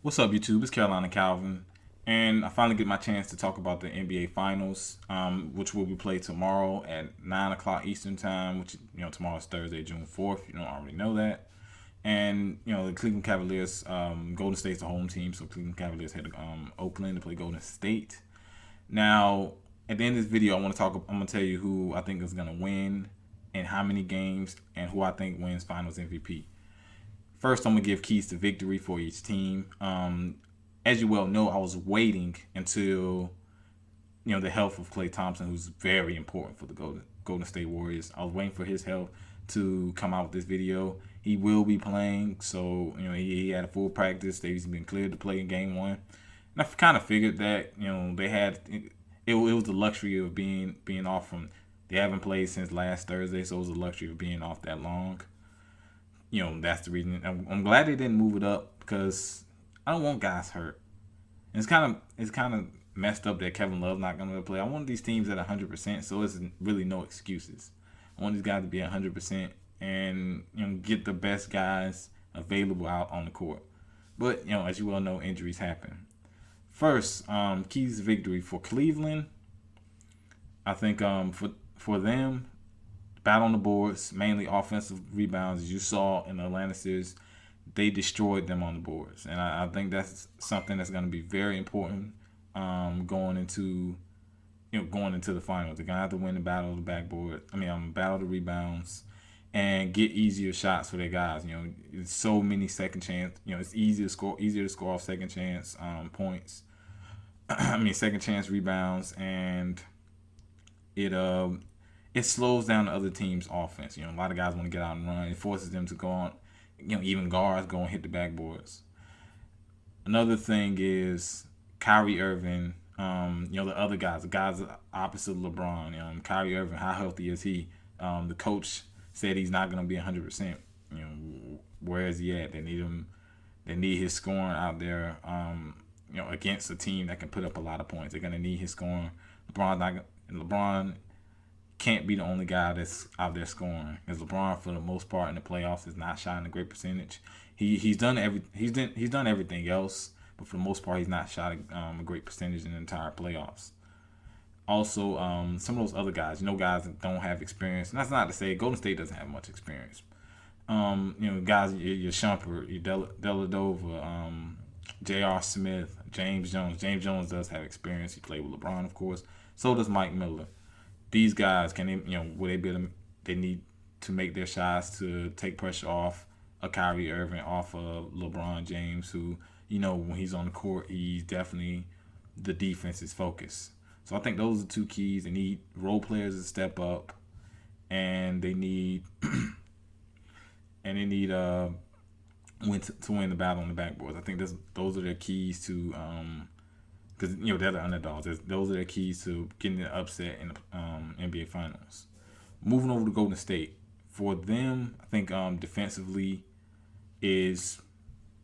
What's up, YouTube? It's Carolina Calvin, and I finally get my chance to talk about the NBA Finals, which will be played tomorrow at 9 o'clock Eastern Time. Which tomorrow's Thursday, June 4th. You don't already know that. And the Cleveland Cavaliers, Golden State's the home team, so Cleveland Cavaliers head to Oakland to play Golden State. Now, at the end of this video, I'm gonna tell you who I think is gonna win and how many games, and who I think wins Finals MVP. First, I'm gonna give keys to victory for each team. As you well know, I was waiting until the health of Klay Thompson, who's very important for the Golden State Warriors. I was waiting for his health to come out with this video. He will be playing, so he had a full practice. He's been cleared to play in Game 1. And I kind of figured that they had it was the luxury of being off from. They haven't played since last Thursday, so it was the luxury of being off that long. That's the reason. I'm glad they didn't move it up because I don't want guys hurt. And it's kind of messed up that Kevin Love's not going to play. I want these teams at 100%, so it's really no excuses. I want these guys to be at 100% and get the best guys available out on the court. But as you well know, injuries happen. First, keys to victory for Cleveland. I think for them, battle on the boards, mainly offensive rebounds. As you saw in the Atlanta series, they destroyed them on the boards, and I think that's something that's going to be very important going into the finals. They're gonna have to win the battle of the backboard. Battle of the rebounds, and get easier shots for their guys. It's so many second chance. It's easier to score off second chance points. Second chance rebounds, and it slows down the other team's offense. A lot of guys want to get out and run. It forces them to go on. Even guards go and hit the backboards. Another thing is Kyrie Irving. The other guys, the guys opposite LeBron. Kyrie Irving, how healthy is he? The coach said he's not going to be 100%. Where is he at? They need him. They need his scoring out there. Against a team that can put up a lot of points, they're going to need his scoring. LeBron can't be the only guy that's out there scoring. As LeBron, for the most part in the playoffs, is not shot in a great percentage. He's done everything else, but for the most part, he's not shot a great percentage in the entire playoffs. Also, some of those other guys, guys that don't have experience. And that's not to say Golden State doesn't have much experience. Guys, your Shumpert, your Deladova, J.R. Smith, James Jones. James Jones does have experience. He played with LeBron, of course. So does Mike Miller. These guys, will they be able to, they need to make their shots to take pressure off a Kyrie Irving, off of LeBron James, who, when he's on the court, he's definitely the defense's focus. So I think those are two keys. They need role players to step up, and they need to win the battle on the backboards. I think those are their keys to because they're the underdogs. Those are their keys to getting the upset in the NBA Finals. Moving over to Golden State, for them, I think defensively is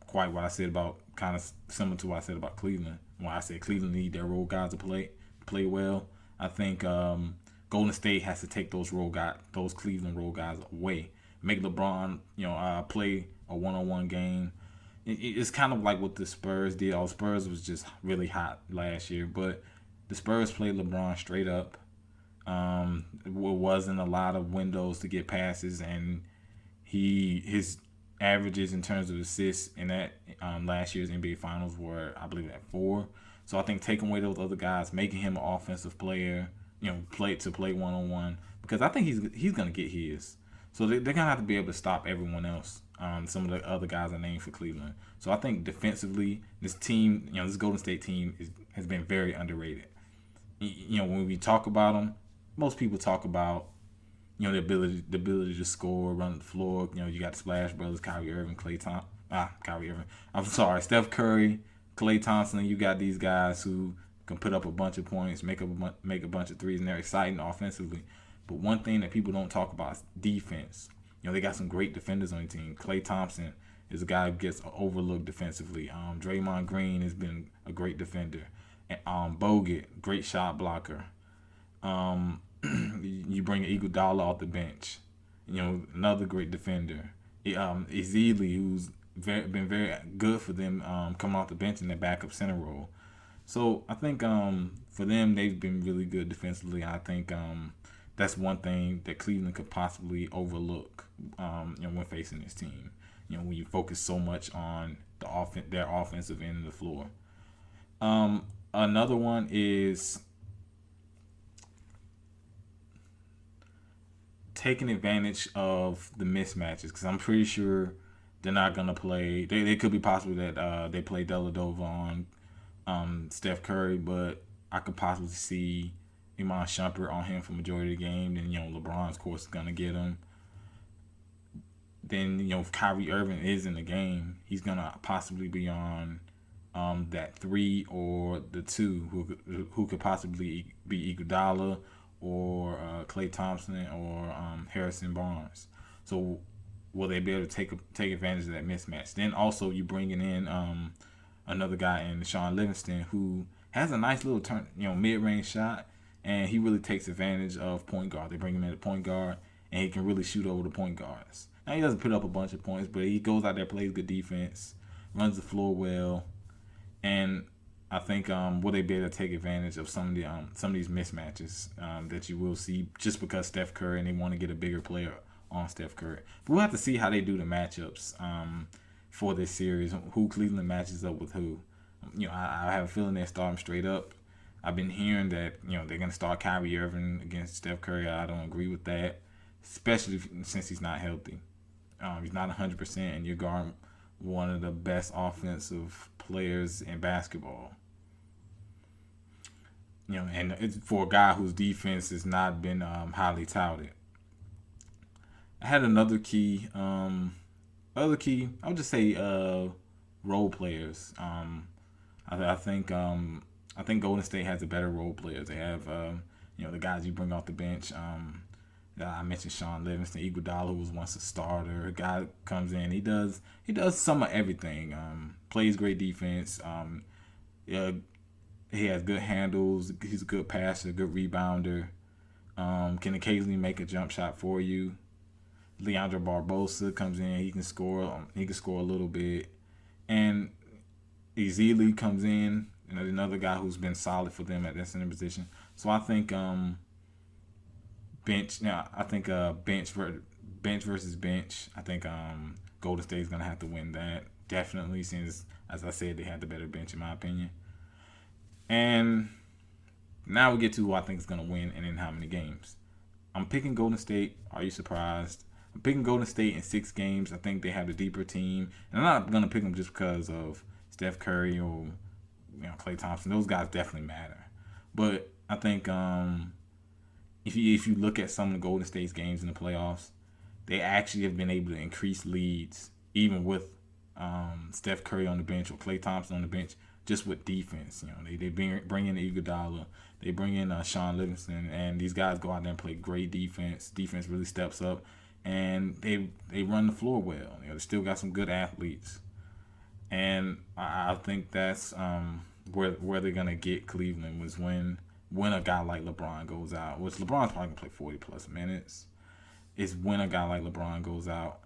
quite what I said about, kind of similar to what I said about Cleveland. When I said Cleveland need their role guys to play well, I think Golden State has to take those Cleveland role guys away. Make LeBron play a one-on-one game. It's kind of like what the Spurs did. All Spurs was just really hot last year, but the Spurs played LeBron straight up. It wasn't a lot of windows to get passes, and his averages in terms of assists in that last year's NBA Finals were, I believe, at 4. So I think taking away those other guys, making him an offensive player, play one-on-one, because I think he's gonna get his. So they're gonna have to be able to stop everyone else. Some of the other guys I named for Cleveland. So I think defensively, this team, this Golden State team has been very underrated. When we talk about them, most people talk about the ability to score, run the floor. You got the Splash Brothers, Kyrie Irving, Steph Curry, Klay Thompson. You got these guys who can put up a bunch of points, make a bunch of threes, and they're exciting offensively. But one thing that people don't talk about is defense. They got some great defenders on the team. Klay Thompson is a guy who gets overlooked defensively. Draymond Green has been a great defender. Bogut, great shot blocker. You bring Iguodala off the bench. Another great defender. Ezeli, who's been very good for them coming off the bench in their backup center role. So I think for them, they've been really good defensively. I think that's one thing that Cleveland could possibly overlook, when facing this team. When you focus so much on their offensive end of the floor. Another one is taking advantage of the mismatches because I'm pretty sure they're not gonna play. They could be possible that they play Deladova on Steph Curry, but I could possibly see Iman Shumpert on him for majority of the game. Then LeBron's course is gonna get him. Then if Kyrie Irving is in the game, he's gonna possibly be on that 3 or the 2 who could possibly be Iguodala or Klay Thompson or Harrison Barnes. So will they be able to take advantage of that mismatch? Then also you bringing in another guy in Sean Livingston who has a nice little mid-range shot, and he really takes advantage of point guard. They bring him in at point guard, and he can really shoot over the point guards. Now he doesn't put up a bunch of points, but he goes out there, plays good defense, runs the floor well, and I think will they be able to take advantage of some of these mismatches that you will see just because Steph Curry and they want to get a bigger player on Steph Curry. But we'll have to see how they do the matchups for this series, who Cleveland matches up with who. I have a feeling they'll start them straight up. I've been hearing that they're going to start Kyrie Irving against Steph Curry. I don't agree with that, especially since he's not healthy. He's not 100%, and you're guarding one of the best offensive players in basketball. And it's for a guy whose defense has not been highly touted. I had another key. I would just say role players. I think Golden State has the better role players. They have the guys you bring off the bench. I mentioned Sean Livingston, Iguodala, who was once a starter. A guy comes in, he does some of everything. Plays great defense. He has good handles. He's a good passer, good rebounder. Can occasionally make a jump shot for you. Leandro Barbosa comes in. He can score. He can score a little bit. And Ezeli comes in, another guy who's been solid for them at that center position. So I think bench. Now I think bench versus bench. I think Golden State is gonna have to win that definitely, since as I said they had the better bench in my opinion. And now we get to who I think is gonna win and in how many games. I'm picking Golden State. Are you surprised? I'm picking Golden State in 6 games. I think they have the deeper team, and I'm not gonna pick them just because of Steph Curry or Klay Thompson. Those guys definitely matter, but I think if you look at some of the Golden State's games in the playoffs, they actually have been able to increase leads even with Steph Curry on the bench or Klay Thompson on the bench, just with defense. They bring in Iguodala, they bring in Sean Livingston, and these guys go out there and play great defense. Defense really steps up, and they run the floor well. They still got some good athletes, and I think that's where they're gonna get Cleveland was when a guy like LeBron goes out, which LeBron's probably gonna play 40+ minutes. Is when a guy like LeBron goes out,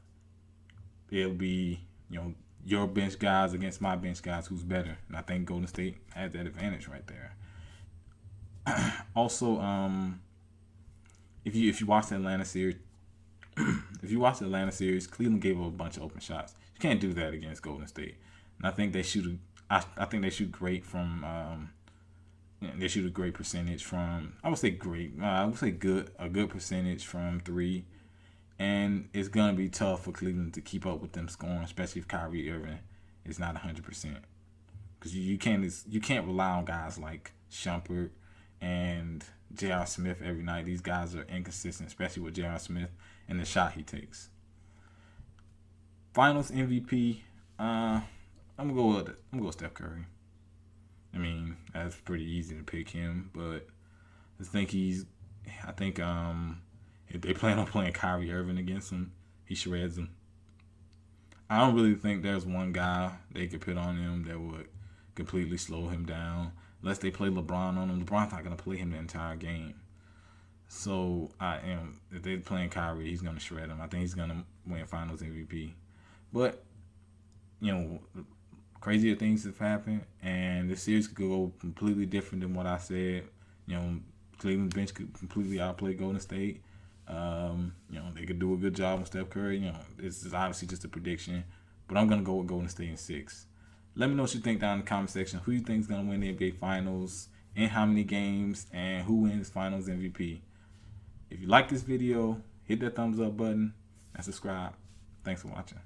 it'll be your bench guys against my bench guys, who's better, and I think Golden State has that advantage right there. Also, if you watch the Atlanta series, Cleveland gave up a bunch of open shots. You can't do that against Golden State, and I think they shoot. I think they shoot great from. They shoot a great percentage from. I would say great. I would say good. A good percentage from 3, and it's gonna be tough for Cleveland to keep up with them scoring, especially if Kyrie Irving is not 100%. Because you can't rely on guys like Shumpert and J.R. Smith every night. These guys are inconsistent, especially with J.R. Smith and the shot he takes. Finals MVP. I'm gonna go with Steph Curry. I mean, that's pretty easy to pick him, but I think if they plan on playing Kyrie Irving against him, he shreds him. I don't really think there's one guy they could put on him that would completely slow him down, unless they play LeBron on him. LeBron's not gonna play him the entire game. So if they're playing Kyrie, he's gonna shred him. I think he's gonna win Finals MVP. But crazier things have happened, and the series could go completely different than what I said. Cleveland bench could completely outplay Golden State. They could do a good job with Steph Curry. This is obviously just a prediction, but I'm gonna go with Golden State in 6. Let me know what you think down in the comment section. Who you think is gonna win the NBA Finals, in how many games, and who wins Finals MVP. If you like this video, hit that thumbs up button and subscribe. Thanks for watching.